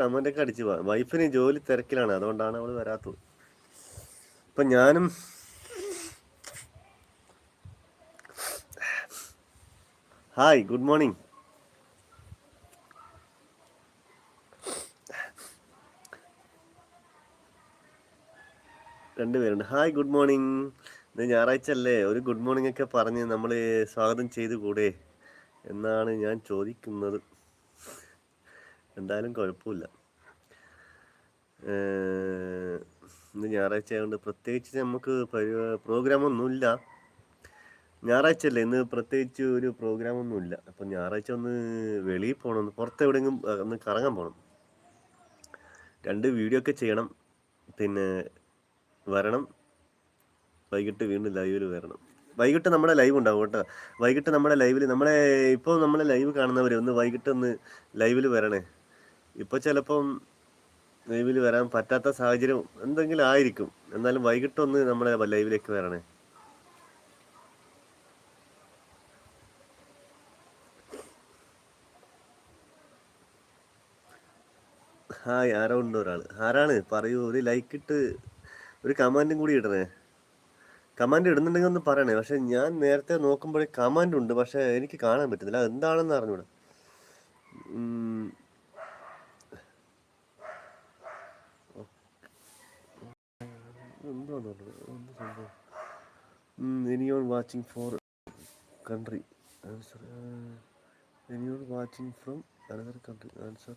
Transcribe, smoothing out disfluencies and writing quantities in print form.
കമൻ്റൊക്കെ അടിച്ച് പോവാം. വൈഫിന് ജോലി തിരക്കിലാണ്, അതുകൊണ്ടാണ് അവൾ വരാത്തത്. ഇപ്പം ഞാനും ഹായ് ഗുഡ് മോർണിംഗ്. രണ്ടുപേരുണ്ട്. Hi good morning. ഇത് ഞായറാഴ്ച അല്ലേ, ഒരു ഗുഡ് മോർണിംഗ് ഒക്കെ പറഞ്ഞ് നമ്മൾ സ്വാഗതം ചെയ്ത് കൂടെ എന്നാണ് ഞാൻ ചോദിക്കുന്നത്. എന്തായാലും കുഴപ്പമില്ല. ഇന്ന് ഞായറാഴ്ച ആയതുകൊണ്ട് പ്രത്യേകിച്ച് നമുക്ക് പ്രോഗ്രാമൊന്നുമില്ല. ഞായറാഴ്ച അല്ലേ, ഇന്ന് പ്രത്യേകിച്ച് ഒരു പ്രോഗ്രാമൊന്നുമില്ല. അപ്പം ഞായറാഴ്ച ഒന്ന് വെളിയിൽ പോകണം, ഒന്ന് പുറത്ത് എവിടെയെങ്കിലും ഒന്ന് കറങ്ങാൻ പോകണം. 2 വീഡിയോ ഒക്കെ ചെയ്യണം, പിന്നെ വരണം. വൈകിട്ട് വീണ്ടും ലൈവിൽ വരണം. വൈകിട്ട് നമ്മുടെ ലൈവ് ഉണ്ടാവും കേട്ടോ. വൈകിട്ട് നമ്മുടെ ലൈവിൽ ഇപ്പോൾ നമ്മളെ ലൈവ് കാണുന്നവർ ഒന്ന് വൈകിട്ട് ഒന്ന് ലൈവിൽ വരണേ. ഇപ്പോൾ ചിലപ്പം ലൈവിൽ വരാൻ പറ്റാത്ത സാഹചര്യം എന്തെങ്കിലും ആയിരിക്കും. എന്നാലും വൈകിട്ടൊന്ന് നമ്മുടെ ലൈവിലേക്ക് വരണേ. ഹായ്, ആരോ ഉണ്ട് ഒരാൾ. ആരാണ് പറയൂ. ഒരു ലൈക്ക് ഇട്ട് ഒരു കമൻറ്റും കൂടി ഇടണേ. കമൻറ്റ് ഇടുന്നുണ്ടെങ്കിൽ ഒന്ന് പറയണേ. പക്ഷെ ഞാൻ നേരത്തെ നോക്കുമ്പോഴേ കമൻറ്റ് ഉണ്ട്, പക്ഷെ എനിക്ക് കാണാൻ പറ്റുന്നില്ല. എന്താണെന്ന് അറിഞ്ഞൂടാ. Anyone watching for country? Answer. Anyone watching from another country? Answer.